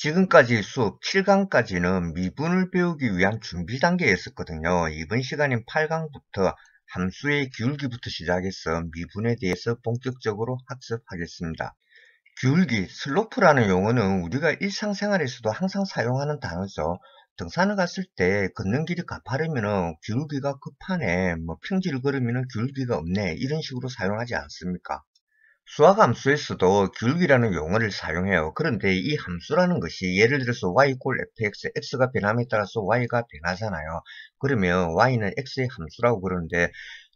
지금까지 수업 7강까지는 미분을 배우기 위한 준비 단계에 있었거든요. 이번 시간인 8강부터 함수의 기울기부터 시작해서 미분에 대해서 본격적으로 학습하겠습니다. 기울기, 슬로프라는 용어는 우리가 일상생활에서도 항상 사용하는 단어죠. 등산을 갔을 때 걷는 길이 가파르면 기울기가 급하네, 평지를 걸으면 기울기가 없네, 이런 식으로 사용하지 않습니까? 수학 함수에서도 기울기라는 용어를 사용해요. 그런데 이 함수라는 것이 예를 들어서 y 꼴 fx, x가 변함에 따라서 y가 변하잖아요. 그러면 y는 x의 함수라고 그러는데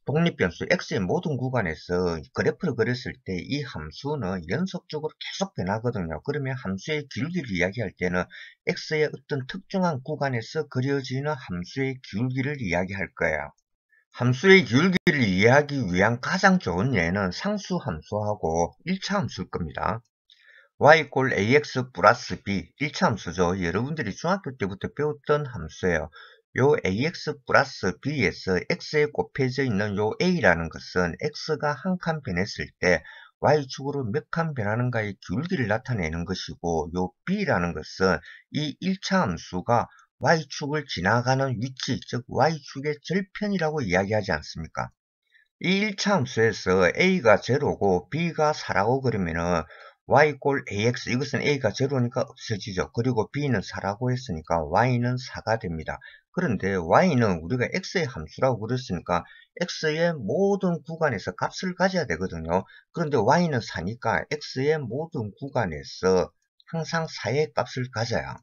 독립변수 x의 모든 구간에서 그래프를 그렸을 때 이 함수는 연속적으로 계속 변하거든요. 그러면 함수의 기울기를 이야기할 때는 x의 어떤 특정한 구간에서 그려지는 함수의 기울기를 이야기할 거예요. 함수의 기울기를 이해하기 위한 가장 좋은 예는 상수 함수하고 1차 함수일 겁니다. y 꼴 ax 플러스 b 1차 함수죠. 여러분들이 중학교 때부터 배웠던 함수예요. 요 ax 플러스 b에서 x에 곱해져 있는 요 a라는 것은 x가 한 칸 변했을 때 y축으로 몇 칸 변하는가의 기울기를 나타내는 것이고, 요 b라는 것은 이 1차 함수가 y축을 지나가는 위치, 즉 y축의 절편이라고 이야기하지 않습니까? 이 1차 함수에서 a가 제로고 b가 4라고 그러면은 y 꼴 ax, 이것은 a가 제로니까 없어지죠. 그리고 b는 4라고 했으니까 y는 4가 됩니다. 그런데 y는 우리가 x의 함수라고 그랬으니까 x의 모든 구간에서 값을 가져야 되거든요. 그런데 y는 4니까 x의 모든 구간에서 항상 4의 값을 가져요.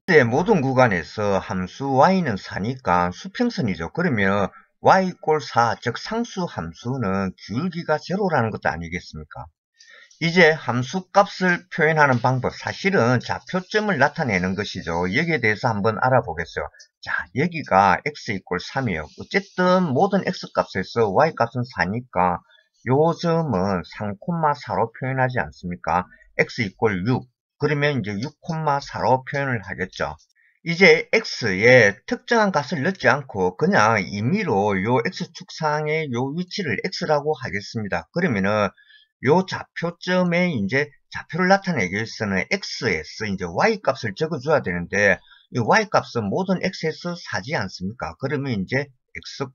x의 모든 구간에서 함수 y는 4니까 수평선이죠. 그러면 y 꼴 4, 즉 상수 함수는 기울기가 제로라는 것도 아니겠습니까? 이제 함수 값을 표현하는 방법, 사실은 좌표점을 나타내는 것이죠. 여기에 대해서 한번 알아보겠어요. 자, 여기가 x 이꼴 3이에요. 어쨌든 모든 x 값에서 y 값은 4니까 요 점은 3,4로 표현하지 않습니까? x 이꼴 6. 그러면 이제 6,4로 표현을 하겠죠. 이제 x에 특정한 값을 넣지 않고 그냥 임의로 요 x축상의 요 위치를 x라고 하겠습니다. 그러면은 요 좌표점에 이제 좌표를 나타내기 위해서는 x에서 이제 y 값을 적어줘야 되는데, 이 y 값은 모든 x에서 4지 않습니까? 그러면 이제 x,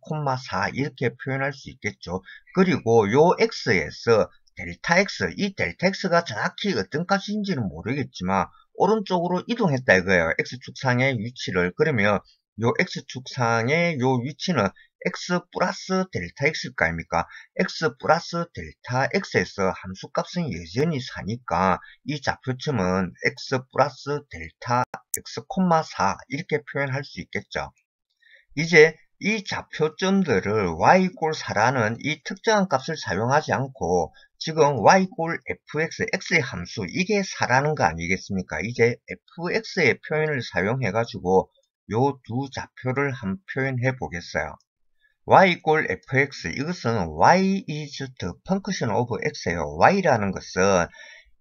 4 이렇게 표현할 수 있겠죠. 그리고 요 x에서 델타 x, 이 델타 x가 정확히 어떤 값인지는 모르겠지만 오른쪽으로 이동했다 이거예요. x축상의 위치를. 그러면 요 x축상의 요 위치는 x 플러스 델타 x일 거 아닙니까? x 플러스 델타 x에서 함수값은 여전히 4니까 이 좌표점은 x 플러스 델타 x, 4 이렇게 표현할 수 있겠죠. 이제 이 좌표점들을 y 꼴 4라는 이 특정한 값을 사용하지 않고 지금 y 꼴 fx, x의 함수, 이게 4라는 거 아니겠습니까? 이제 fx의 표현을 사용해 가지고 요 두 좌표를 한번 표현해 보겠어요. y 꼴 fx, 이것은 y is the function of x예요. y라는 것은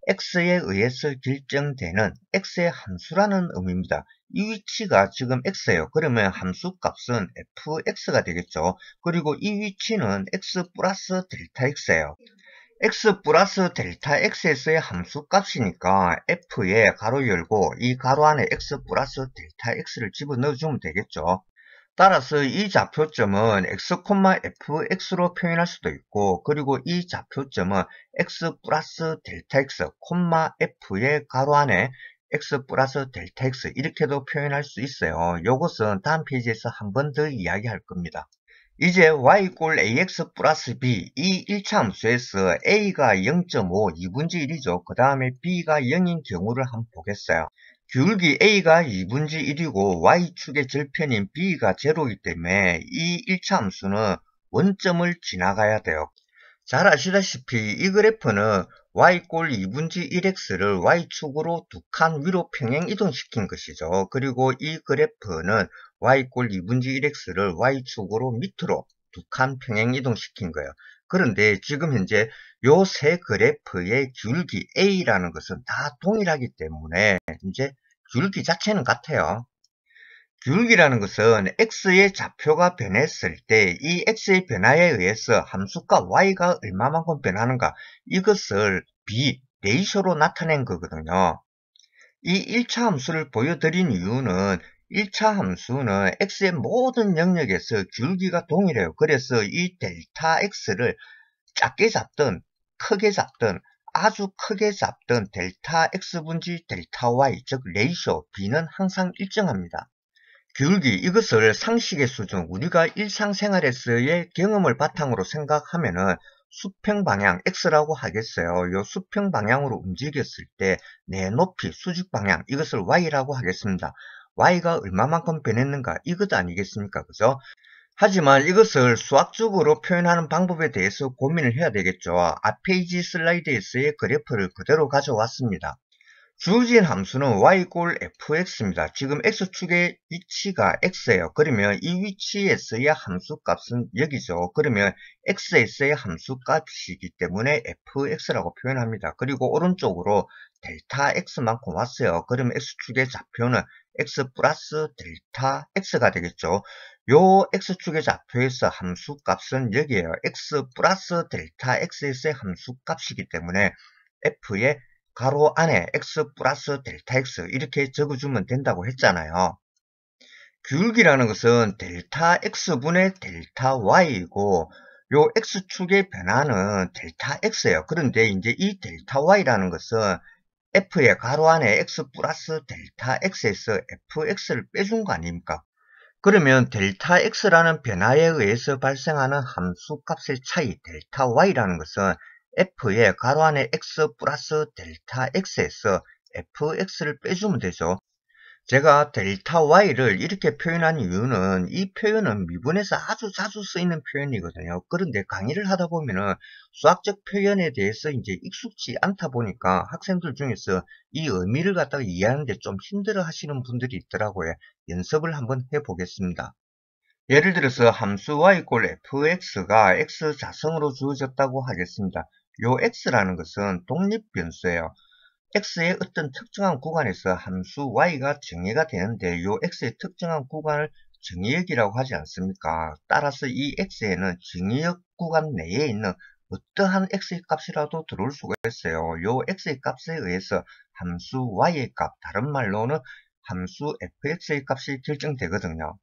x에 의해서 결정되는 x의 함수라는 의미입니다. 이 위치가 지금 x예요. 그러면 함수 값은 fx가 되겠죠. 그리고 이 위치는 x 플러스 델타 x예요. x 플러스 델타 x에서의 함수 값이니까 f에 가로 열고 이 가로 안에 x 플러스 델타 x를 집어넣어 주면 되겠죠. 따라서 이 좌표점은 x, fx로 표현할 수도 있고, 그리고 이 좌표점은 x 플러스 델타 x, f의 가로 안에 x 플러스 델타 x 이렇게도 표현할 수 있어요. 이것은 다음 페이지에서 한 번 더 이야기할 겁니다. 이제 y 꼴 ax 플러스 b, 이 1차 함수에서 a가 0.5, 2분의 1이죠. 그 다음에 b가 0인 경우를 한번 보겠어요. 기울기 a가 2분의 1이고 y축의 절편인 b가 제로이기 때문에 이 1차 함수는 원점을 지나가야 돼요. 잘 아시다시피 이 그래프는 y 꼴 2분의 1x를 y축으로 두 칸 위로 평행 이동시킨 것이죠. 그리고 이 그래프는 y 꼴 2분의 1x를 y축으로 밑으로 두 칸 평행 이동시킨 거예요. 그런데 지금 현재 요 세 그래프의 기울기 a라는 것은 다 동일하기 때문에 이제 기울기 자체는 같아요. 기울기라는 것은 x의 좌표가 변했을 때 이 x의 변화에 의해서 함수값 y가 얼마만큼 변하는가, 이것을 b, 레이쇼로 나타낸 거거든요. 이 1차 함수를 보여드린 이유는 1차 함수는 x의 모든 영역에서 기울기가 동일해요. 그래서 이 델타 x를 작게 잡든 크게 잡든 아주 크게 잡든 델타 x분지 델타 y, 즉 레이쇼 b는 항상 일정합니다. 기울기, 이것을 상식의 수준, 우리가 일상생활에서의 경험을 바탕으로 생각하면은 수평 방향 x라고 하겠어요. 요 수평 방향으로 움직였을 때 내 높이 수직 방향, 이것을 y라고 하겠습니다. y가 얼마만큼 변했는가, 이것 아니겠습니까? 그죠? 하지만 이것을 수학적으로 표현하는 방법에 대해서 고민을 해야 되겠죠. 앞페이지 슬라이드에서의 그래프를 그대로 가져왔습니다. 주어진 함수는 y 꼴 fx입니다. 지금 x축의 위치가 x예요. 그러면 이 위치에서의 함수값은 여기죠. 그러면 x에서의 함수값이기 때문에 fx라고 표현합니다. 그리고 오른쪽으로 델타 x만큼 왔어요. 그러면 x축의 좌표는 x 플러스 델타 x가 되겠죠. 요 x축의 좌표에서 함수값은 여기에요. x 플러스 델타 x에서의 함수값이기 때문에 f의 가로 안에 x 플러스 델타 x 이렇게 적어주면 된다고 했잖아요. 기울기라는 것은 델타 x분의 델타 y이고 요 x축의 변화는 델타 x예요. 그런데 이제 이 델타 y라는 것은 f의 가로 안에 x 플러스 델타 x에서 fx를 빼준 거 아닙니까? 그러면 델타 x라는 변화에 의해서 발생하는 함수값의 차이 델타 y라는 것은 f의 가로 안에 x 플러스 델타 x에서 fx를 빼주면 되죠. 제가 델타 y를 이렇게 표현한 이유는 이 표현은 미분에서 아주 자주 쓰이는 표현이거든요. 그런데 강의를 하다 보면은 수학적 표현에 대해서 이제 익숙치 않다 보니까 학생들 중에서 이 의미를 갖다가 이해하는데 좀 힘들어 하시는 분들이 있더라고요. 연습을 한번 해보겠습니다. 예를 들어서 함수 y 꼴 fx가 x 자성으로 주어졌다고 하겠습니다. 요 x라는 것은 독립변수예요. x의 어떤 특정한 구간에서 함수 y가 정의가 되는데 요 x의 특정한 구간을 정의역이라고 하지 않습니까? 따라서 이 x에는 정의역 구간 내에 있는 어떠한 x의 값이라도 들어올 수가 있어요. 요 x의 값에 의해서 함수 y의 값, 다른 말로는 함수 fx의 값이 결정되거든요.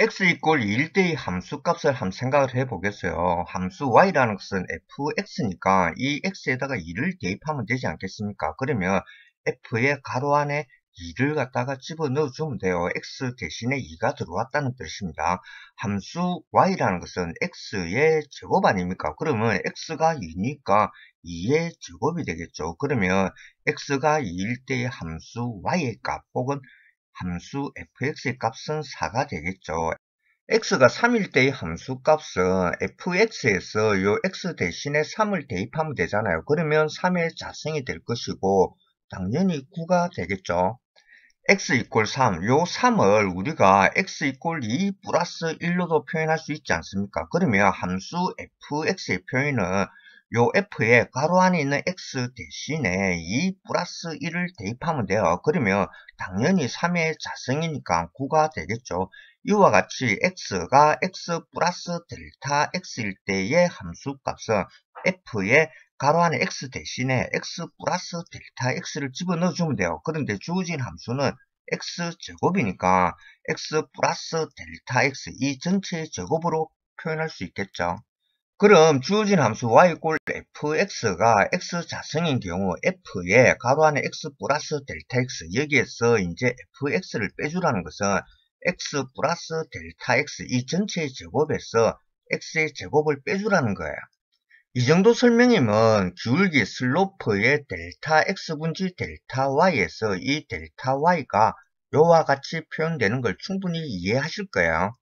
x 이꼴 2일 때의 함수값을 한번 생각을 해보겠어요. 함수 y라는 것은 fx니까 이 x에다가 2를 대입하면 되지 않겠습니까? 그러면 f의 가로 안에 2를 갖다가 집어넣어 주면 돼요. x 대신에 2가 들어왔다는 뜻입니다. 함수 y라는 것은 x의 제곱 아닙니까? 그러면 x가 2니까 2의 제곱이 되겠죠. 그러면 x가 2일 때의 함수 y의 값 혹은 함수 fx의 값은 4가 되겠죠. x가 3일 때의 함수 값은 fx에서 요 x 대신에 3을 대입하면 되잖아요. 그러면 3의 자성이 될 것이고 당연히 9가 되겠죠. x 이꼴 3, 요 3을 우리가 x 이꼴 2 플러스 1로도 표현할 수 있지 않습니까? 그러면 함수 fx의 표현은 요 f의 가로 안에 있는 x 대신에 2 플러스 1을 대입하면 돼요. 그러면 당연히 3의 자성이니까 9가 되겠죠. 이와 같이 x가 x 플러스 델타 x일 때의 함수값은 f의 가로 안에 x 대신에 x 플러스 델타 x를 집어넣어 주면 돼요. 그런데 주어진 함수는 x제곱이니까 x 플러스 델타 x 이 전체의 제곱으로 표현할 수 있겠죠. 그럼 주어진 함수 y 꼴 fx가 x 자성인 경우 f의 가로 안에 x 플러스 델타 x 여기에서 이제 fx를 빼주라는 것은 x 플러스 델타 x 이 전체의 제곱에서 x의 제곱을 빼주라는 거예요. 이 정도 설명이면 기울기 슬로프의 델타 x분지 델타 y에서 이 델타 y가 요와 같이 표현되는 걸 충분히 이해하실 거예요.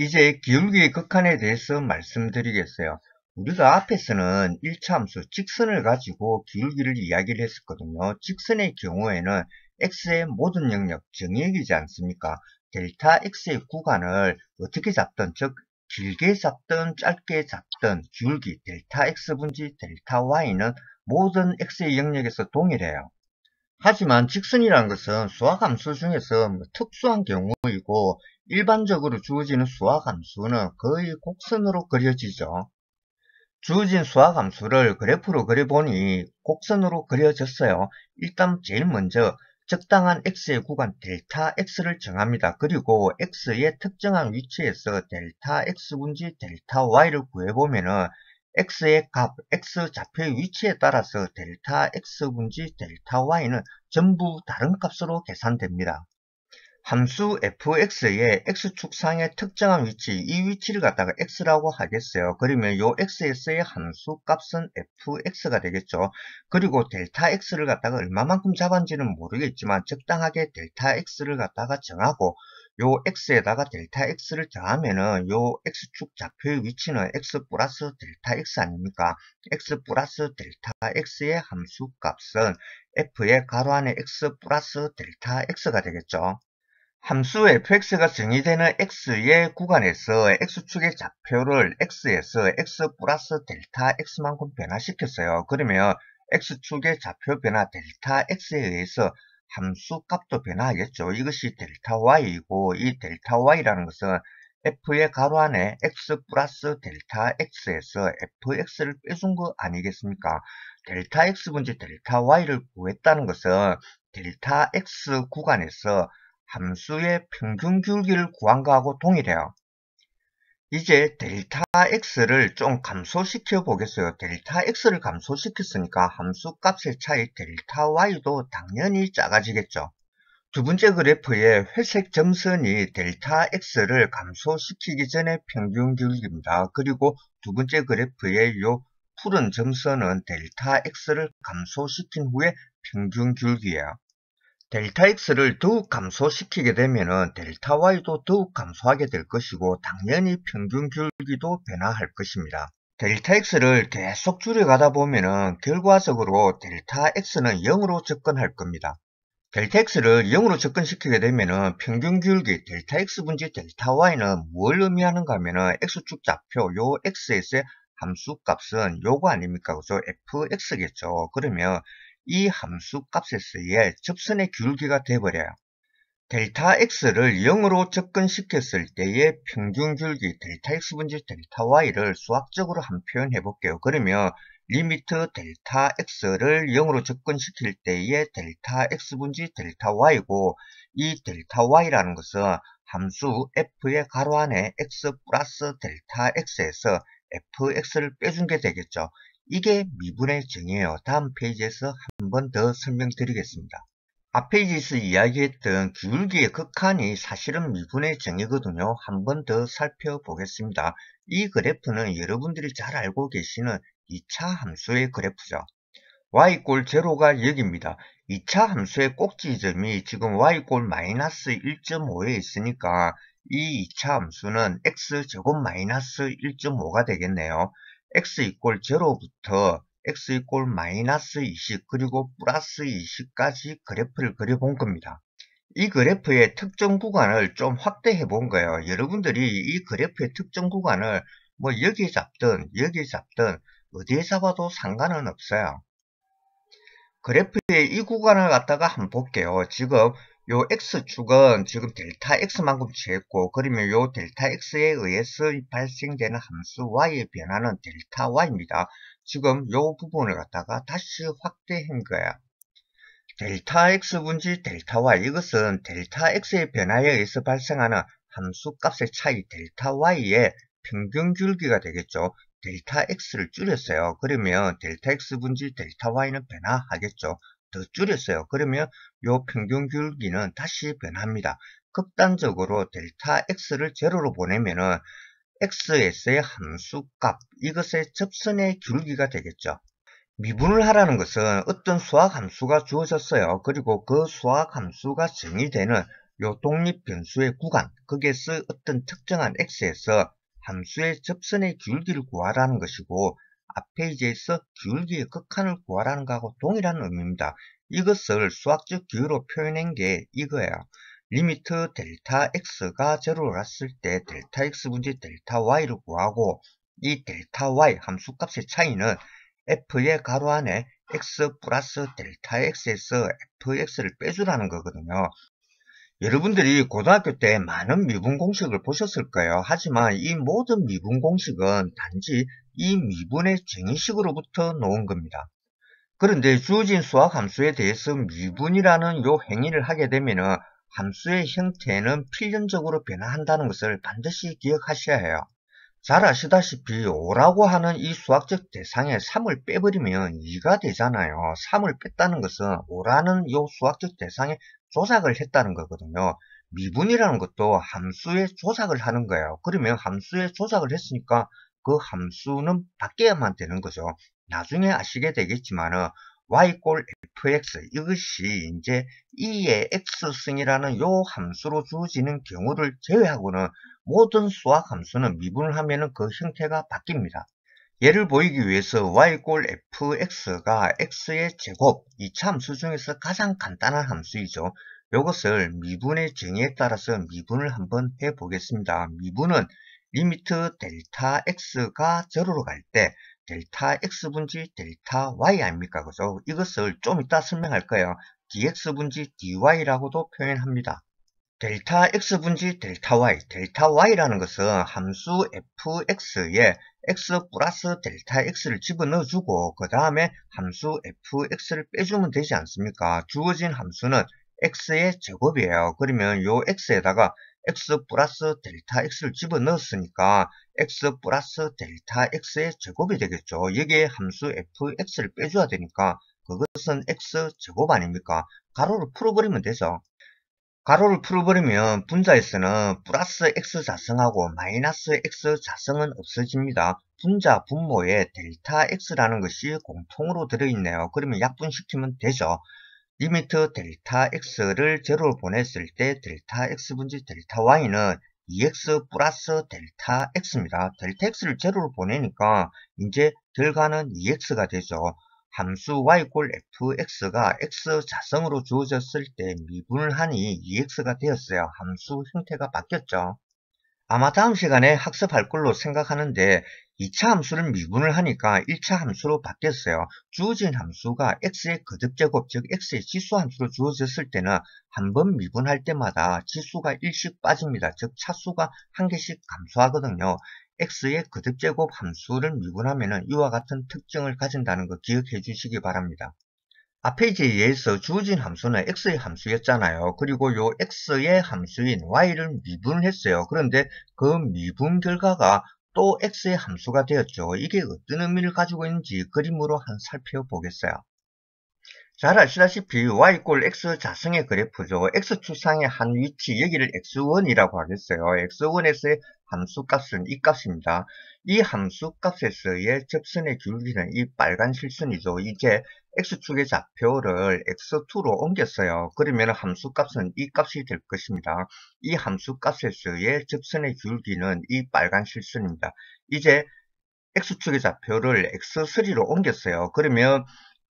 이제 기울기의 극한에 대해서 말씀드리겠어요. 우리가 앞에서는 1차 함수 직선을 가지고 기울기를 이야기를 했었거든요. 직선의 경우에는 x의 모든 영역 정의역이지 않습니까? 델타 x의 구간을 어떻게 잡든, 즉 길게 잡든 짧게 잡든 기울기 델타 x분지 델타 y는 모든 x의 영역에서 동일해요. 하지만 직선이라는 것은 수학함수 중에서 특수한 경우이고 일반적으로 주어지는 수학함수는 거의 곡선으로 그려지죠. 주어진 수학함수를 그래프로 그려보니 곡선으로 그려졌어요. 일단 제일 먼저 적당한 x의 구간 델타 x를 정합니다. 그리고 x의 특정한 위치에서 델타 x분지 델타 y를 구해보면은 x의 값, x 좌표의 위치에 따라서 델타 x분지 델타 y는 전부 다른 값으로 계산됩니다. 함수 fx의 x축상의 특정한 위치, 이 위치를 갖다가 x라고 하겠어요. 그러면 요 x에서의 함수 값은 fx가 되겠죠. 그리고 델타 x를 갖다가 얼마만큼 잡았는지는 모르겠지만 적당하게 델타 x를 갖다가 정하고 요 x에다가 델타 x를 더하면은 요 x축 좌표의 위치는 x 플러스 델타 x 아닙니까? x 플러스 델타 x의 함수 값은 f의 가로 안에 x 플러스 델타 x가 되겠죠. 함수 fx가 정의되는 x의 구간에서 x축의 좌표를 x에서 x 플러스 델타 x만큼 변화시켰어요. 그러면 x축의 좌표 변화 델타 x에 의해서 함수 값도 변화하겠죠. 이것이 델타 y이고 이 델타 y라는 것은 f의 가로 안에 x 플러스 델타 x에서 fx를 빼준 거 아니겠습니까? 델타 x분지 델타 y를 구했다는 것은 델타 x 구간에서 함수의 평균 기울기를 구한 거하고 동일해요. 이제 델타 x를 좀 감소시켜 보겠어요. 델타 x를 감소시켰으니까 함수 값의 차이 델타 y도 당연히 작아지겠죠. 두 번째 그래프의 회색 점선이 델타 x를 감소시키기 전에 평균 기울기입니다. 그리고 두 번째 그래프의 요 푸른 점선은 델타 x를 감소시킨 후에 평균 기울기예요. 델타 x를 더욱 감소시키게 되면 델타 y도 더욱 감소하게 될 것이고 당연히 평균 기울기도 변화할 것입니다. 델타 x를 계속 줄여가다 보면 결과적으로 델타 x는 0으로 접근할 겁니다. 델타 x를 0으로 접근시키게 되면 평균 기울기 델타 x분지 델타 y는 뭘 의미하는가 하면 x축 좌표 요 x에서의 함수 값은 요거 아닙니까? 그죠? fx겠죠. 그러면 이 함수 값에서의 접선의 기울기가 되어버려요. 델타 x를 0으로 접근시켰을 때의 평균 기울기 델타 x분지 델타 y를 수학적으로 한 표현 해볼게요. 그러면 리미트 델타 x를 0으로 접근시킬 때의 델타 x분지 델타 y고 이 델타 y라는 것은 함수 f의 가로 안에 x 플러스 델타 x에서 fx를 빼준 게 되겠죠. 이게 미분의 정의예요. 다음 페이지에서 한 번 더 설명드리겠습니다. 앞 페이지에서 이야기했던 기울기의 극한이 사실은 미분의 정의거든요. 한 번 더 살펴보겠습니다. 이 그래프는 여러분들이 잘 알고 계시는 2차 함수의 그래프죠. y 꼴 제로가 여기입니다. 2차 함수의 꼭지 지점이 지금 y 꼴 마이너스 1.5에 있으니까 이 2차 함수는 x제곱 마이너스 1.5가 되겠네요. x 이꼴 제로부터 x 이꼴 마이너스 20 그리고 플러스 20까지 그래프를 그려본 겁니다. 이 그래프의 특정 구간을 좀 확대해 본 거예요. 여러분들이 이 그래프의 특정 구간을 뭐 여기에 잡든 어디에 잡아도 상관은 없어요. 그래프의 이 구간을 갖다가 한번 볼게요. 지금 요 x축은 지금 델타 x만큼 취했고 그러면 요 델타 x에 의해서 발생되는 함수 y의 변화는 델타 y입니다. 지금 요 부분을 갖다가 다시 확대한 거야. 델타 x분지 델타 y 이것은 델타 x의 변화에 의해서 발생하는 함수 값의 차이 델타 y의 평균 기울기가 되겠죠. 델타 x를 줄였어요. 그러면 델타 x분지 델타 y는 변화하겠죠. 더 줄였어요. 그러면 요 평균 기울기는 다시 변합니다. 극단적으로 델타 x를 제로로 보내면은 xs의 함수 값 이것의 접선의 기울기가 되겠죠. 미분을 하라는 것은 어떤 수학 함수가 주어졌어요. 그리고 그 수학 함수가 정의되는 요 독립 변수의 구간, 거기에서 어떤 특정한 x에서 함수의 접선의 기울기를 구하라는 것이고 앞 페이지에서 기울기의 극한을 구하라는 것하고 동일한 의미입니다. 이것을 수학적 기호로 표현한 게 이거예요. 리미트 델타 x가 제로로 갔을 때 델타 x분지 델타 y를 구하고 이 델타 y 함수값의 차이는 f의 가로 안에 x 플러스 델타 x에서 fx를 빼주라는 거거든요. 여러분들이 고등학교 때 많은 미분 공식을 보셨을 거예요. 하지만 이 모든 미분 공식은 단지 이 미분의 정의식으로부터 놓은 겁니다. 그런데 주어진 수학 함수에 대해서 미분이라는 요 행위를 하게 되면은 함수의 형태는 필연적으로 변화한다는 것을 반드시 기억하셔야 해요. 잘 아시다시피 5라고 하는 이 수학적 대상에 3을 빼버리면 2가 되잖아요. 3을 뺐다는 것은 5라는 요 수학적 대상에 조작을 했다는 거거든요. 미분이라는 것도 함수에 조작을 하는 거예요. 그러면 함수에 조작을 했으니까 그 함수는 바뀌어야만 되는 거죠. 나중에 아시게 되겠지만은 y fx 이것이 이제 2의 x승이라는 요 함수로 주어지는 경우를 제외하고는 모든 수학 함수는 미분을 하면은 그 형태가 바뀝니다. 예를 보이기 위해서 y fx가 x의 제곱, 2차 함수 중에서 가장 간단한 함수이죠. 이것을 미분의 정의에 따라서 미분을 한번 해보겠습니다. 미분은 리미트 델타 x가 0로 갈 때 델타 x분지 델타 y 아닙니까? 그죠? 이것을 좀 이따 설명할 거예요. dx분지 dy라고도 표현합니다. 델타 x분지 델타 y라는 것은 함수 fx에 x 플러스 델타 x를 집어넣어주고 그 다음에 함수 fx를 빼주면 되지 않습니까? 주어진 함수는 x의 제곱이에요. 그러면 요 x에다가 x 플러스 델타 x를 집어넣었으니까 x 플러스 델타 x의 제곱이 되겠죠. 여기에 함수 fx를 빼줘야 되니까 그것은 x 제곱 아닙니까? 가로를 풀어버리면 되죠. 가로를 풀어버리면 분자에서는 플러스 x 자성하고 마이너스 x 자성은 없어집니다. 분자 분모에 델타 x라는 것이 공통으로 들어있네요. 그러면 약분시키면 되죠. 리미트 델타 x를 제로로 보냈을 때 델타 x분지 델타 y는 2x 플러스 델타 x입니다. 델타 x를 제로로 보내니까 이제 결과는 2x가 되죠. 함수 y fx가 x 자성으로 주어졌을 때 미분을 하니 2x가 되었어요. 함수 형태가 바뀌었죠. 아마 다음 시간에 학습할 걸로 생각하는데 2차 함수를 미분을 하니까 1차 함수로 바뀌었어요. 주어진 함수가 x의 거듭제곱, 즉 x의 지수 함수로 주어졌을 때는 한 번 미분할 때마다 지수가 1씩 빠집니다. 즉 차수가 한 개씩 감소하거든요. x의 거듭제곱 함수를 미분하면 이와 같은 특징을 가진다는 거 기억해 주시기 바랍니다. 앞에 이제 의해서 주어진 함수는 x의 함수였잖아요. 그리고 요 x의 함수인 y를 미분했어요. 그런데 그 미분 결과가 또 x의 함수가 되었죠. 이게 어떤 의미를 가지고 있는지 그림으로 한번 살펴보겠어요. 잘 아시다시피 y x 자성의 그래프죠. x축상의 한 위치, 여기를 x1이라고 하겠어요. x1에서의 함수값은 이 값입니다. 이 함수값에서의 접선의 기울기는 이 빨간 실선이죠. 이제 x축의 좌표를 x2로 옮겼어요. 그러면 함수값은 이 값이 될 것입니다. 이 함수값에서의 접선의 기울기는 이 빨간 실선입니다. 이제 x축의 좌표를 x3로 옮겼어요. 그러면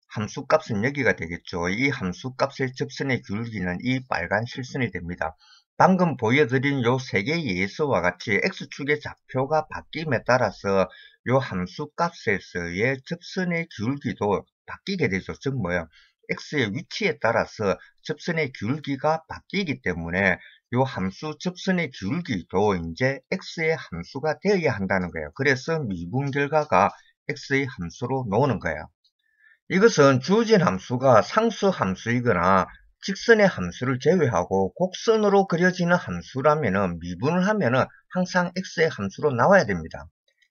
함수값은 여기가 되겠죠. 이 함수값의 접선의 기울기는 이 빨간 실선이 됩니다. 방금 보여드린 요 세 개의 예수와 같이 x축의 좌표가 바뀜에 따라서 요 함수값에서의 접선의 기울기도 바뀌게 되죠. 즉 뭐예요? x의 위치에 따라서 접선의 기울기가 바뀌기 때문에 요 함수 접선의 기울기도 이제 x의 함수가 되어야 한다는 거예요. 그래서 미분 결과가 x의 함수로 나오는 거예요. 이것은 주어진 함수가 상수 함수이거나 직선의 함수를 제외하고 곡선으로 그려지는 함수라면 미분을 하면 항상 x의 함수로 나와야 됩니다.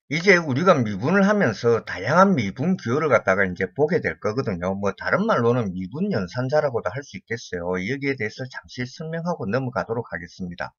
이제 우리가 미분을 하면서 다양한 미분 기호를 갖다가 이제 보게 될 거거든요. 뭐 다른 말로는 미분 연산자라고도 할 수 있겠어요. 여기에 대해서 잠시 설명하고 넘어가도록 하겠습니다.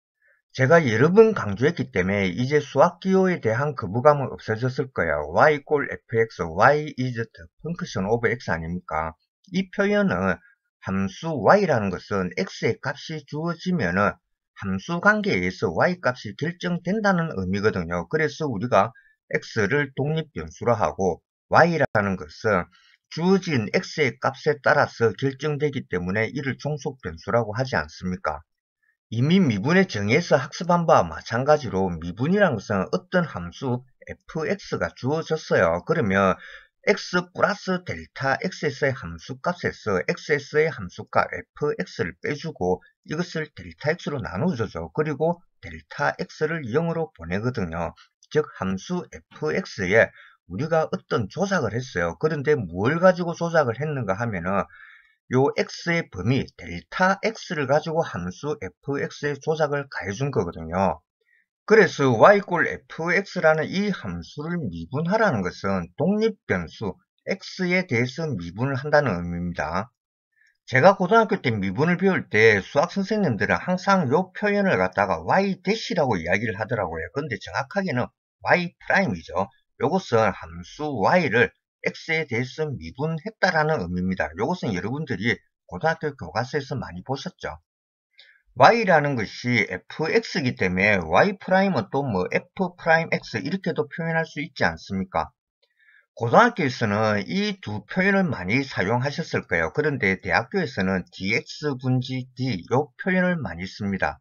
제가 여러 번 강조했기 때문에 이제 수학 기호에 대한 거부감은 없어졌을 거예요. y fx, y is the function of x 아닙니까? 이 표현은 함수 y라는 것은 x의 값이 주어지면은 함수 관계에 의해서 y 값이 결정된다는 의미거든요. 그래서 우리가 x를 독립변수로 하고 y라는 것은 주어진 x의 값에 따라서 결정되기 때문에 이를 종속변수라고 하지 않습니까? 이미 미분의 정의에서 학습한 바와 마찬가지로 미분이라는 것은 어떤 함수 fx가 주어졌어요. 그러면 x 플러스 델타 xs의 함수값에서 xs의 함수값 fx를 빼주고 이것을 델타 x로 나누어줘. 그리고 델타 x를 0으로 보내거든요. 즉 함수 fx에 우리가 어떤 조작을 했어요. 그런데 뭘 가지고 조작을 했는가 하면은 요 x의 범위 델타 x를 가지고 함수 fx의 조작을 가해준 거거든요. 그래서 y 꼴 fx라는 이 함수를 미분하라는 것은 독립변수 x에 대해서 미분을 한다는 의미입니다. 제가 고등학교 때 미분을 배울 때 수학 선생님들은 항상 요 표현을 갖다가 y-라고 이야기를 하더라고요. 근데 정확하게는 y'이죠. 요것은 함수 y를 x에 대해서 미분했다라는 의미입니다. 요것은 여러분들이 고등학교 교과서에서 많이 보셨죠. y라는 것이 fx이기 때문에 y'은 또 뭐 f'x 이렇게도 표현할 수 있지 않습니까? 고등학교에서는 이 두 표현을 많이 사용하셨을 거예요. 그런데 대학교에서는 dx분지 d 요 표현을 많이 씁니다.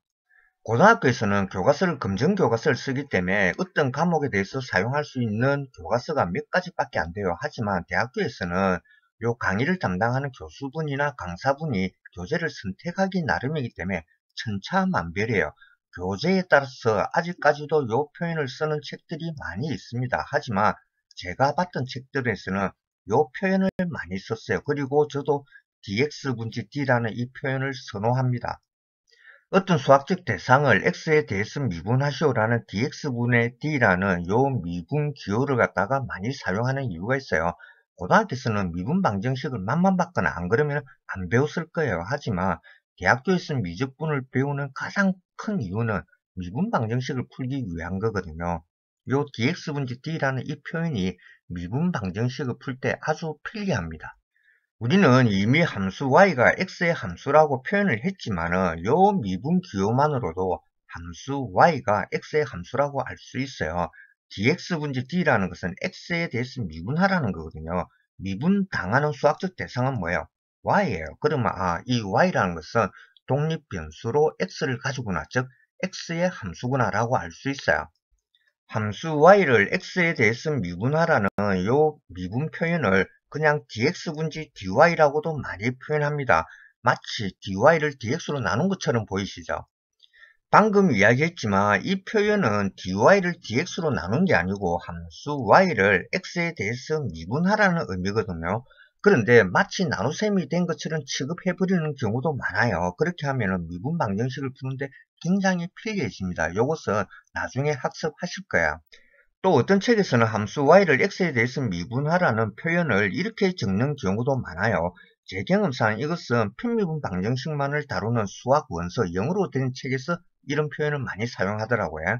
고등학교에서는 교과서를 검정교과서를 쓰기 때문에 어떤 과목에 대해서 사용할 수 있는 교과서가 몇 가지밖에 안 돼요. 하지만 대학교에서는 요 강의를 담당하는 교수분이나 강사분이 교재를 선택하기 나름이기 때문에 천차만별이에요. 교재에 따라서 아직까지도 요 표현을 쓰는 책들이 많이 있습니다. 하지만 제가 봤던 책들에서는 요 표현을 많이 썼어요. 그리고 저도 dx분지 d라는 이 표현을 선호합니다. 어떤 수학적 대상을 x에 대해서 미분하시오라는 dx분의 d라는 요 미분 기호를 갖다가 많이 사용하는 이유가 있어요. 고등학교에서는 미분 방정식을 맛만 봤거나 안 그러면 안 배웠을 거예요. 하지만 대학교에서 미적분을 배우는 가장 큰 이유는 미분 방정식을 풀기 위한 거거든요. 요 dx분지 d라는 이 표현이 미분 방정식을 풀 때 아주 편리합니다. 우리는 이미 함수 y가 x의 함수라고 표현을 했지만은 요 미분 기호만으로도 함수 y가 x의 함수라고 알 수 있어요. dx분지 d라는 것은 x에 대해서 미분하라는 거거든요. 미분당하는 수학적 대상은 뭐예요? y예요. 그러면 이 y라는 것은 독립변수로 x를 가지구나, 즉 x의 함수구나 라고 알 수 있어요. 함수 y를 x에 대해서 미분하라는 요 미분 표현을 그냥 dx분지 dy라고도 많이 표현합니다. 마치 dy를 dx로 나눈 것처럼 보이시죠? 방금 이야기했지만 이 표현은 dy를 dx로 나눈 게 아니고 함수 y를 x에 대해서 미분하라는 의미거든요. 그런데 마치 나눗셈이 된 것처럼 취급해버리는 경우도 많아요. 그렇게 하면 미분 방정식을 푸는데 굉장히 편리해집니다. 이것은 나중에 학습하실 거야. 또 어떤 책에서는 함수 y를 x에 대해서 미분하라는 표현을 이렇게 적는 경우도 많아요. 제 경험상 이것은 편미분 방정식만을 다루는 수학 원서 영어로 된 책에서 이런 표현을 많이 사용하더라고요.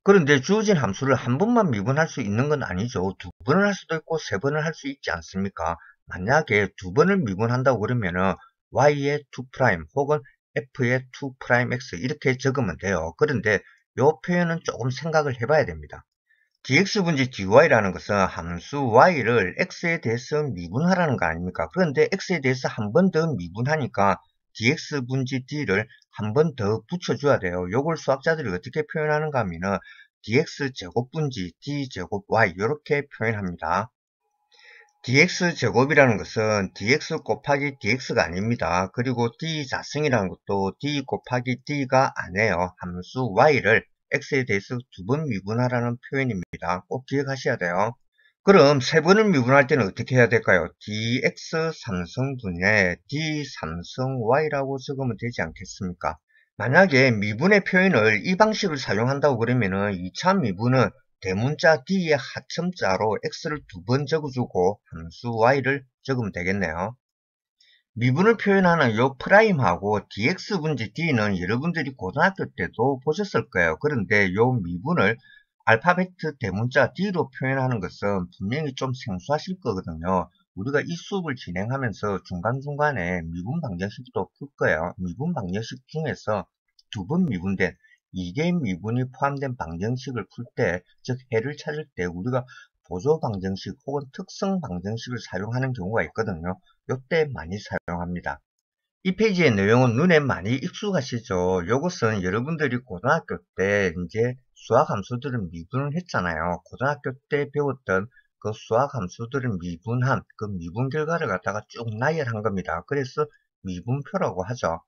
그런데 주어진 함수를 한 번만 미분할 수 있는 건 아니죠. 두 번을 할 수도 있고 세 번을 할 수 있지 않습니까? 만약에 두 번을 미분한다고 그러면은 y의 2' 혹은 f의 2'x 이렇게 적으면 돼요. 그런데 이 표현은 조금 생각을 해봐야 됩니다. dx분지 dy라는 것은 함수 y를 x에 대해서 미분하라는 거 아닙니까? 그런데 x에 대해서 한 번 더 미분하니까 dx분지 d를 한 번 더 붙여줘야 돼요. 요걸 수학자들이 어떻게 표현하는가 하면은 dx제곱분지 d제곱 y 이렇게 표현합니다. dx제곱이라는 것은 dx 곱하기 dx가 아닙니다. 그리고 d자승이라는 것도 d 곱하기 d가 아니에요. 함수 y를 x에 대해서 두 번 미분하라는 표현입니다. 꼭 기억하셔야 돼요. 그럼 세 번을 미분할 때는 어떻게 해야 될까요? dx 3승분의 d 3승 y라고 적으면 되지 않겠습니까? 만약에 미분의 표현을 이 방식을 사용한다고 그러면은 2차 미분은 대문자 d의 하첨자로 x를 두 번 적어주고 함수 y를 적으면 되겠네요. 미분을 표현하는 요 프라임하고 dx분지 d는 여러분들이 고등학교 때도 보셨을 거예요. 그런데 요 미분을 알파벳 대문자 d로 표현하는 것은 분명히 좀 생소하실 거거든요. 우리가 이 수업을 진행하면서 중간중간에 미분 방정식도 풀 거예요. 미분 방정식 중에서 두 번 미분된 2개 미분이 포함된 방정식을 풀 때, 즉 해를 찾을 때 우리가 보조 방정식 혹은 특성 방정식을 사용하는 경우가 있거든요. 이때 많이 사용합니다. 이 페이지의 내용은 눈에 많이 익숙하시죠? 이것은 여러분들이 고등학교 때 이제 수학 함수들은 미분을 했잖아요. 고등학교 때 배웠던 그 수학 함수들은 미분한 그 미분 결과를 갖다가 쭉 나열한 겁니다. 그래서 미분표라고 하죠.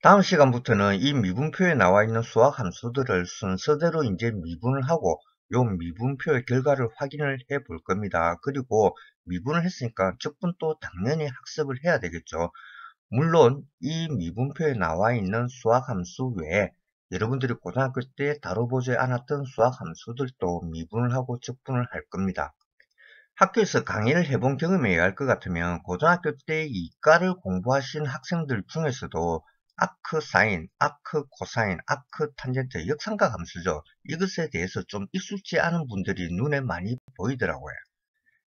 다음 시간부터는 이 미분표에 나와 있는 수학 함수들을 순서대로 이제 미분을 하고 요 미분표의 결과를 확인을 해 볼 겁니다. 그리고 미분을 했으니까 적분도 당연히 학습을 해야 되겠죠. 물론 이 미분표에 나와 있는 수학함수 외에 여러분들이 고등학교 때 다뤄보지 않았던 수학함수들도 미분을 하고 적분을 할 겁니다. 학교에서 강의를 해본 경험에 의할 것 같으면 고등학교 때 이과를 공부하신 학생들 중에서도 아크 사인, 아크 코사인, 아크 탄젠트, 역삼각 함수죠. 이것에 대해서 좀 익숙지 않은 분들이 눈에 많이 보이더라고요.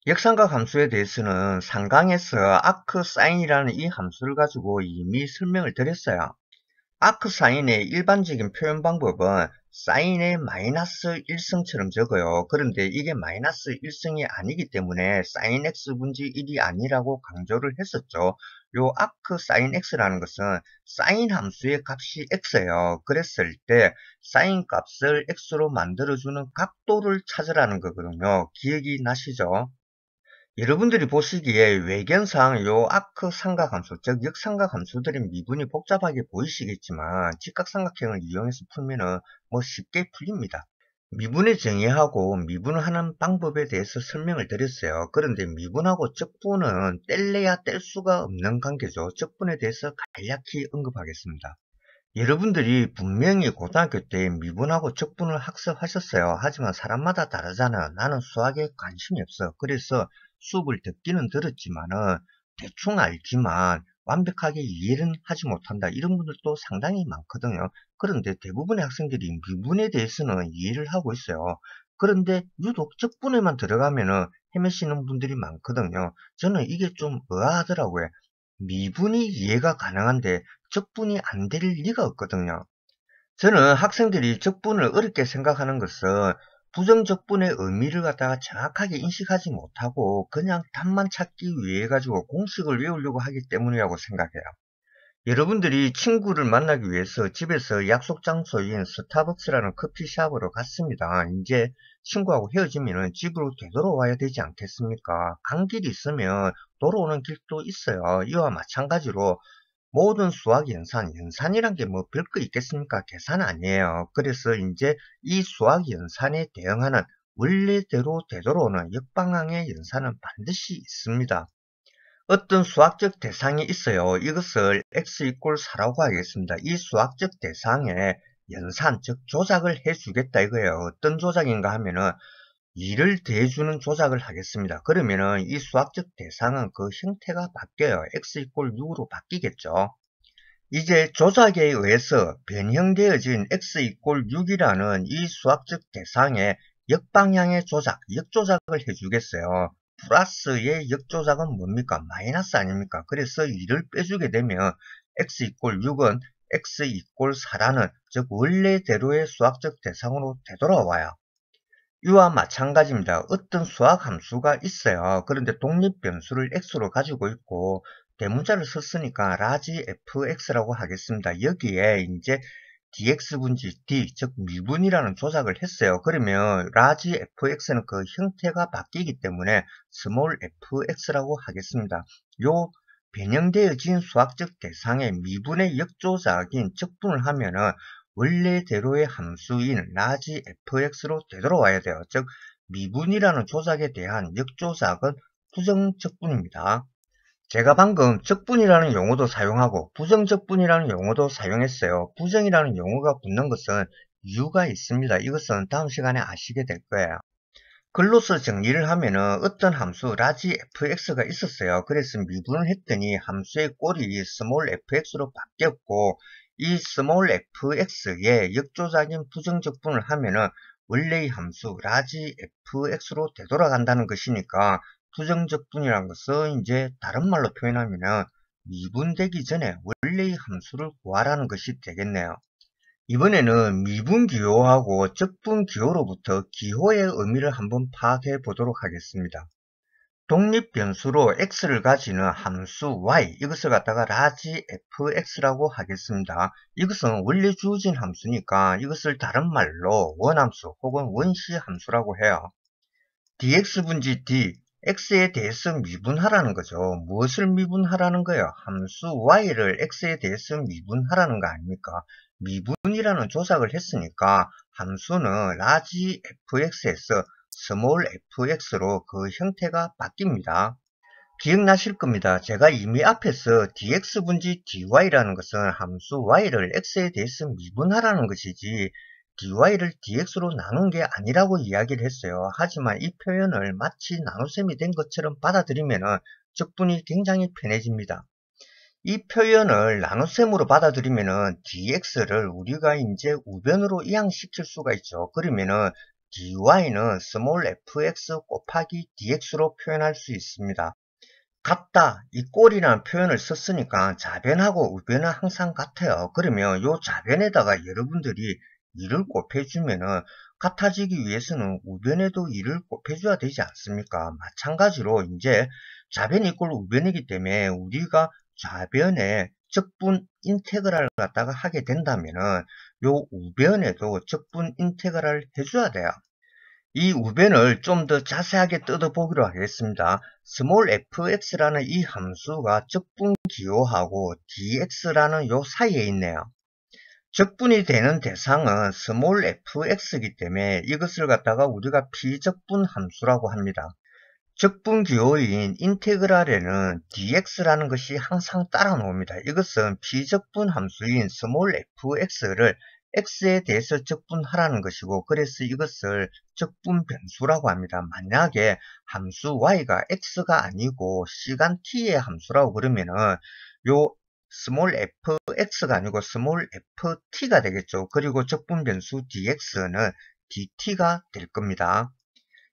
역삼각 함수에 대해서는 상강에서 아크 사인이라는 이 함수를 가지고 이미 설명을 드렸어요. 아크 사인의 일반적인 표현 방법은 사인의 마이너스 1승처럼 적어요. 그런데 이게 마이너스 1승이 아니기 때문에 사인 x분지 1이 아니라고 강조를 했었죠. 요 아크 사인 x라는 것은 사인 함수의 값이 x예요. 그랬을 때 사인 값을 x로 만들어주는 각도를 찾으라는 거거든요. 기억이 나시죠? 여러분들이 보시기에 외견상 요 아크 삼각함수, 즉 역삼각함수들의 미분이 복잡하게 보이시겠지만 직각삼각형을 이용해서 풀면은 뭐 쉽게 풀립니다. 미분의 정의하고 미분을 하는 방법에 대해서 설명을 드렸어요. 그런데 미분하고 적분은 뗄래야 뗄 수가 없는 관계죠. 적분에 대해서 간략히 언급하겠습니다. 여러분들이 분명히 고등학교 때 미분하고 적분을 학습하셨어요. 하지만 사람마다 다르잖아. 나는 수학에 관심이 없어. 그래서 수업을 듣기는 들었지만은 대충 알지만 완벽하게 이해는 하지 못한다. 이런 분들도 상당히 많거든요. 그런데 대부분의 학생들이 미분에 대해서는 이해를 하고 있어요. 그런데 유독 적분에만 들어가면은 헤매시는 분들이 많거든요. 저는 이게 좀 의아하더라고요. 미분이 이해가 가능한데 적분이 안 될 리가 없거든요. 저는 학생들이 적분을 어렵게 생각하는 것은 부정적분의 의미를 갖다가 정확하게 인식하지 못하고 그냥 답만 찾기 위해 가지고 공식을 외우려고 하기 때문이라고 생각해요. 여러분들이 친구를 만나기 위해서 집에서 약속 장소인 스타벅스라는 커피숍으로 갔습니다. 이제 친구하고 헤어지면 집으로 되돌아와야 되지 않겠습니까? 간 길이 있으면 돌아오는 길도 있어요. 이와 마찬가지로 모든 수학 연산이란 게 뭐 별거 있겠습니까? 계산 아니에요. 그래서 이제 이 수학 연산에 대응하는 원래대로 되돌아오는 역방향의 연산은 반드시 있습니다. 어떤 수학적 대상이 있어요. 이것을 x 이꼴 4라고 하겠습니다. 이 수학적 대상에 연산, 즉 조작을 해주겠다 이거예요. 어떤 조작인가 하면은 2를 대해주는 조작을 하겠습니다. 그러면은 이 수학적 대상은 그 형태가 바뀌어요. x 이꼴 6으로 바뀌겠죠. 이제 조작에 의해서 변형되어진 x 이꼴 6이라는 이 수학적 대상의 역방향의 조작, 역조작을 해주겠어요. 플러스의 역조작은 뭡니까? 마이너스 아닙니까? 그래서 2를 빼주게 되면 x 이꼴 6은 x 이꼴 4라는 즉 원래대로의 수학적 대상으로 되돌아와요. 이와 마찬가지입니다. 어떤 수학 함수가 있어요. 그런데 독립변수를 x로 가지고 있고 대문자를 썼으니까 라지 fx라고 하겠습니다. 여기에 이제 dx분지 d, 즉 미분이라는 조작을 했어요. 그러면 라지 fx는 그 형태가 바뀌기 때문에 스몰 fx라고 하겠습니다. 요 변형되어진 수학적 대상의 미분의 역조작인 적분을 하면은 원래대로의 함수인 라지 fx로 되돌아와야 돼요. 즉 미분이라는 조작에 대한 역조작은 부정적분입니다. 제가 방금 적분이라는 용어도 사용하고 부정적분이라는 용어도 사용했어요. 부정이라는 용어가 붙는 것은 이유가 있습니다. 이것은 다음 시간에 아시게 될 거예요. 글로서 정리를 하면은 어떤 함수 라지 fx가 있었어요. 그래서 미분을 했더니 함수의 꼴이 스몰 fx로 바뀌었고 이 스몰 fx의 역조작인 부정적분을 하면은 원래의 함수 라지 fx로 되돌아간다는 것이니까 부정적분이라는 것은 이제 다른 말로 표현하면은 미분되기 전에 원래의 함수를 구하라는 것이 되겠네요. 이번에는 미분기호하고 적분기호로부터 기호의 의미를 한번 파악해 보도록 하겠습니다. 독립변수로 x를 가지는 함수 y, 이것을 갖다가 라지 fx라고 하겠습니다. 이것은 원래 주어진 함수니까 이것을 다른 말로 원함수 혹은 원시 함수라고 해요. dx분지 d, x에 대해서 미분하라는 거죠. 무엇을 미분하라는 거예요? 함수 y를 x에 대해서 미분하라는 거 아닙니까? 미분이라는 조작을 했으니까 함수는 large fx에서 small fx로 그 형태가 바뀝니다. 기억나실 겁니다. 제가 이미 앞에서 dx분지 dy라는 것은 함수 y를 x에 대해서 미분하라는 것이지 dy를 dx로 나눈 게 아니라고 이야기를 했어요. 하지만 이 표현을 마치 나눗셈이 된 것처럼 받아들이면 적분이 굉장히 편해집니다. 이 표현을 나눗셈으로 받아들이면 dx를 우리가 이제 우변으로 이항시킬 수가 있죠. 그러면은 dy는 small fx 곱하기 dx로 표현할 수 있습니다. 같다, 이 꼴이라는 표현을 썼으니까 좌변하고 우변은 항상 같아요. 그러면 이 좌변에다가 여러분들이 2를 곱해주면은 같아지기 위해서는 우변에도 2를 곱해줘야 되지 않습니까? 마찬가지로 이제 좌변이 이꼴 우변이기 때문에 우리가 좌변에 적분 인테그랄을 갖다가 하게 된다면은 요 우변에도 적분 인테그랄을 해줘야 돼요. 이 우변을 좀 더 자세하게 뜯어보기로 하겠습니다. small fx라는 이 함수가 적분 기호하고 dx라는 요 사이에 있네요. 적분이 되는 대상은 small fx이기 때문에 이것을 갖다가 우리가 비적분 함수라고 합니다. 적분 기호인 인테그랄에는 dx라는 것이 항상 따라 나옵니다. 이것은 비적분 함수인 small fx를 x에 대해서 적분하라는 것이고, 그래서 이것을 적분 변수라고 합니다. 만약에 함수 y가 x가 아니고 시간 t의 함수라고 그러면은 요 small fx가 아니고 small ft가 되겠죠. 그리고 적분 변수 dx는 dt가 될 겁니다.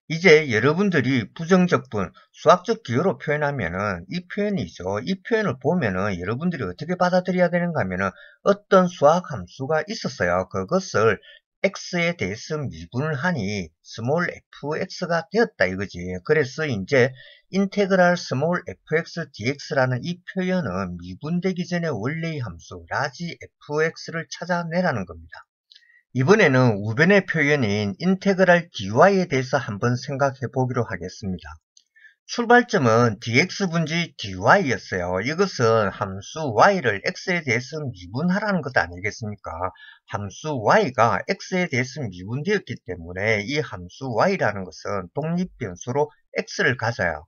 이제 여러분들이 부정적분, 수학적 기호로 표현하면은 이 표현이죠. 이 표현을 보면은 여러분들이 어떻게 받아들여야 되는가 하면은 어떤 수학 함수가 있었어요. 그것을 x에 대해서 미분을 하니 small fx가 되었다 이거지. 그래서 이제 인테그랄 small fx dx라는 이 표현은 미분되기 전에 원래의 함수 large fx를 찾아내라는 겁니다. 이번에는 우변의 표현인 인테그랄 dy에 대해서 한번 생각해 보기로 하겠습니다. 출발점은 dx분지 dy였어요. 이것은 함수 y를 x에 대해서 미분하라는 것 아니겠습니까? 함수 y가 x에 대해서 미분되었기 때문에 이 함수 y라는 것은 독립변수로 x를 가져요.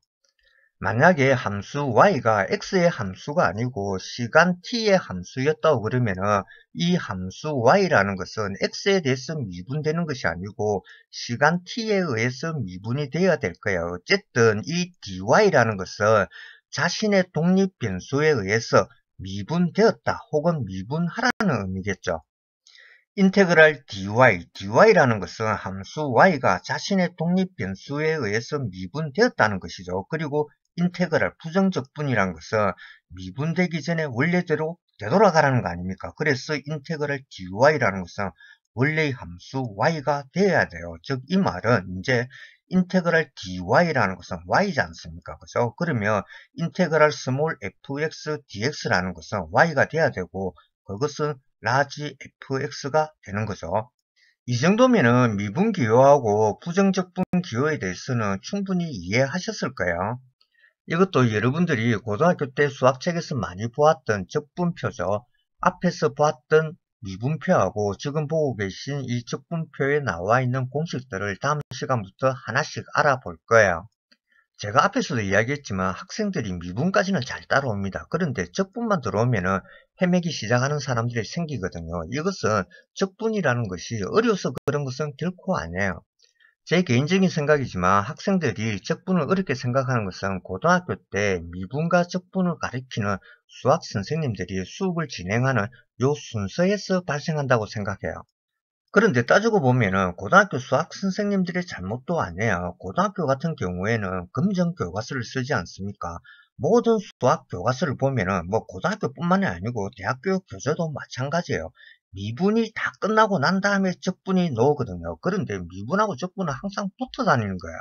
만약에 함수 y가 x의 함수가 아니고 시간 t의 함수였다고 그러면은 이 함수 y라는 것은 x에 대해서 미분되는 것이 아니고 시간 t에 의해서 미분이 되어야 될 거예요. 어쨌든 이 dy라는 것은 자신의 독립변수에 의해서 미분되었다 혹은 미분하라는 의미겠죠. 인테그랄 dy라는 것은 함수 y가 자신의 독립변수에 의해서 미분되었다는 것이죠. 그리고 인테그랄 부정적분이라는 것은 미분되기 전에 원래대로 되돌아가라는 거 아닙니까? 그래서 인테그랄 dy라는 것은 원래의 함수 y가 되어야 돼요. 즉 이 말은 이제 인테그랄 dy라는 것은 y지 않습니까? 그죠? 그러면 인테그랄 스몰 fx dx라는 것은 y가 돼야 되고 그것은 large fx가 되는 거죠. 이 정도면은 미분 기호하고 부정적분 기호에 대해서는 충분히 이해하셨을 거예요. 이것도 여러분들이 고등학교 때 수학책에서 많이 보았던 적분표죠. 앞에서 보았던 미분표하고 지금 보고 계신 이 적분표에 나와 있는 공식들을 다음 시간부터 하나씩 알아볼 거예요. 제가 앞에서도 이야기했지만 학생들이 미분까지는 잘 따라옵니다. 그런데 적분만 들어오면은 헤매기 시작하는 사람들이 생기거든요. 이것은 적분이라는 것이 어려워서 그런 것은 결코 아니에요. 제 개인적인 생각이지만 학생들이 적분을 어렵게 생각하는 것은 고등학교 때 미분과 적분을 가리키는 수학 선생님들이 수업을 진행하는 요 순서에서 발생한다고 생각해요. 그런데 따지고 보면은 고등학교 수학 선생님들의 잘못도 아니에요. 고등학교 같은 경우에는 검정 교과서를 쓰지 않습니까? 모든 수학 교과서를 보면은 뭐 고등학교뿐만이 아니고 대학교 교재도 마찬가지예요. 미분이 다 끝나고 난 다음에 적분이 나오거든요. 그런데 미분하고 적분은 항상 붙어 다니는 거야.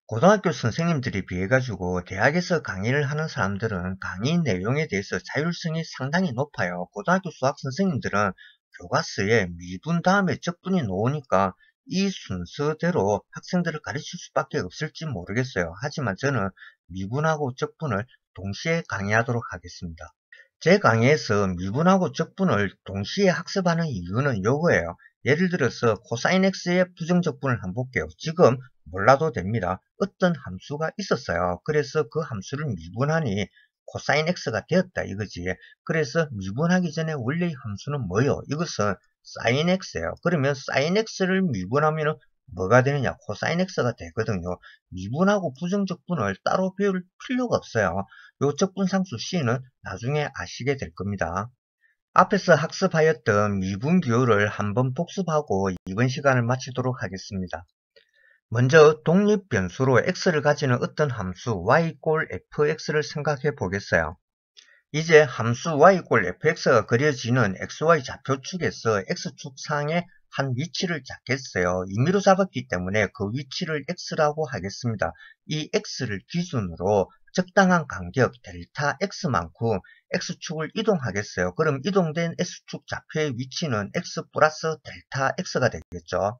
고등학교 선생님들에 비해 가지고 대학에서 강의를 하는 사람들은 강의 내용에 대해서 자율성이 상당히 높아요. 고등학교 수학 선생님들은 교과서에 미분 다음에 적분이 나오니까 이 순서대로 학생들을 가르칠 수밖에 없을지 모르겠어요. 하지만 저는 미분하고 적분을 동시에 강의하도록 하겠습니다. 제 강의에서 미분하고 적분을 동시에 학습하는 이유는 요거예요. 예를 들어서 코사인 x의 부정적분을 한번 볼게요. 지금 몰라도 됩니다. 어떤 함수가 있었어요. 그래서 그 함수를 미분하니 코사인 x가 되었다 이거지. 그래서 미분하기 전에 원래의 함수는 뭐요? 이것은 사인 x예요. 그러면 사인 x를 미분하면 뭐가 되느냐? 코사인 x가 되거든요. 미분하고 부정적분을 따로 배울 필요가 없어요. 요 적분상수 c는 나중에 아시게 될 겁니다. 앞에서 학습하였던 미분기호를 한번 복습하고 이번 시간을 마치도록 하겠습니다. 먼저 독립변수로 x를 가지는 어떤 함수 y 꼴 fx를 생각해 보겠어요. 이제 함수 y 꼴 fx가 그려지는 xy 좌표축에서 x축 상의 한 위치를 잡겠어요. 임의로 잡았기 때문에 그 위치를 x라고 하겠습니다. 이 x를 기준으로 적당한 간격 델타 x만큼 x축을 이동하겠어요. 그럼 이동된 x축 좌표의 위치는 x 플러스 델타 x가 되겠죠.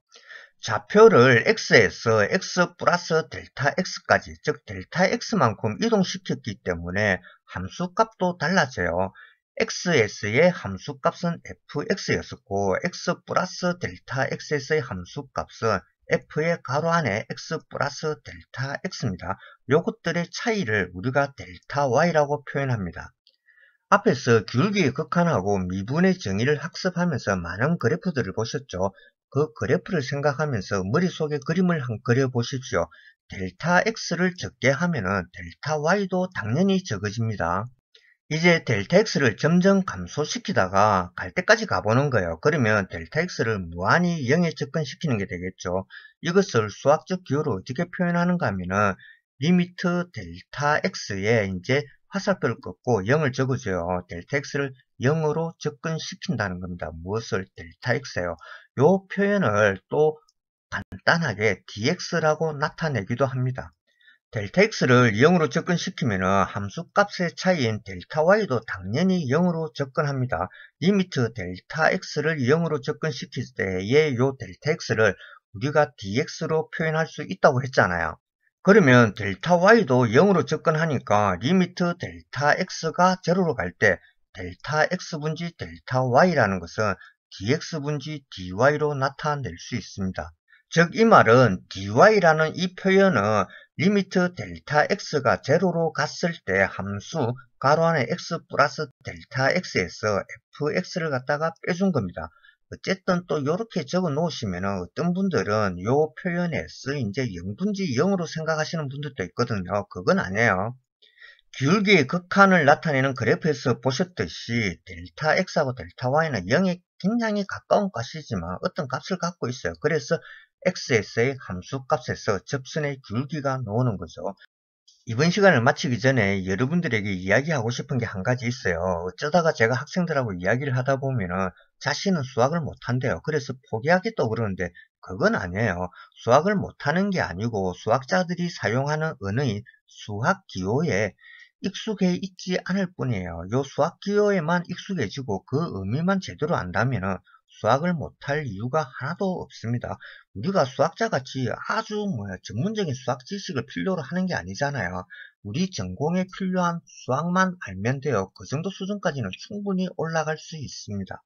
좌표를 x에서 x 플러스 델타 x까지, 즉 델타 x만큼 이동시켰기 때문에 함수값도 달라져요. xs의 함수값은 fx였었고 x 플러스 델타 xs의 함수값은 f의 가로 안에 x 플러스 델타 x입니다. 요것들의 차이를 우리가 델타 y라고 표현합니다. 앞에서 기울기의 극한하고 미분의 정의를 학습하면서 많은 그래프들을 보셨죠. 그 그래프를 생각하면서 머릿속에 그림을 한번 그려보십시오. 델타 x를 적게 하면은 델타 y도 당연히 적어집니다. 이제 델타 x를 점점 감소시키다가 갈 때까지 가보는 거예요. 그러면 델타 x를 무한히 0에 접근시키는 게 되겠죠. 이것을 수학적 기호로 어떻게 표현하는가 하면은 리미트 델타 x에 이제 화살표를 긋고 0을 적어줘요. 델타 x를 0으로 접근시킨다는 겁니다. 무엇을? 델타 x예요. 요 표현을 또 간단하게 dx라고 나타내기도 합니다. 델타 x를 0으로 접근시키면 함수값의 차이인 델타 y도 당연히 0으로 접근합니다. 리미트 델타 x를 0으로 접근시킬 때의 요 델타 x를 우리가 dx로 표현할 수 있다고 했잖아요. 그러면 델타 y도 0으로 접근하니까 리미트 델타 x가 0로 갈 때 델타 x분지 델타 y라는 것은 dx분지 dy로 나타낼 수 있습니다. 즉 이 말은 dy라는 이 표현은 리미트 델타 x가 0로 갔을 때 함수 가로 안에 x 플러스 델타 x에서 fx를 갖다가 빼준 겁니다. 어쨌든 또 이렇게 적어 놓으시면 어떤 분들은 이 표현에서 이제 0분지 0으로 생각하시는 분들도 있거든요. 그건 아니에요. 기울기의 극한을 나타내는 그래프에서 보셨듯이 델타 x하고 델타 y는 0에 굉장히 가까운 값이지만 어떤 값을 갖고 있어요. 그래서 xs의 함수값에서 접선의 기울기가 나오는 거죠. 이번 시간을 마치기 전에 여러분들에게 이야기하고 싶은 게 한 가지 있어요. 어쩌다가 제가 학생들하고 이야기를 하다 보면은 자신은 수학을 못한대요. 그래서 포기하겠다고 그러는데 그건 아니에요. 수학을 못하는 게 아니고 수학자들이 사용하는 언어인 수학기호에 익숙해 있지 않을 뿐이에요. 요 수학기호에만 익숙해지고 그 의미만 제대로 안다면은 수학을 못할 이유가 하나도 없습니다. 우리가 수학자같이 아주 전문적인 수학 지식을 필요로 하는 게 아니잖아요. 우리 전공에 필요한 수학만 알면 돼요. 그 정도 수준까지는 충분히 올라갈 수 있습니다.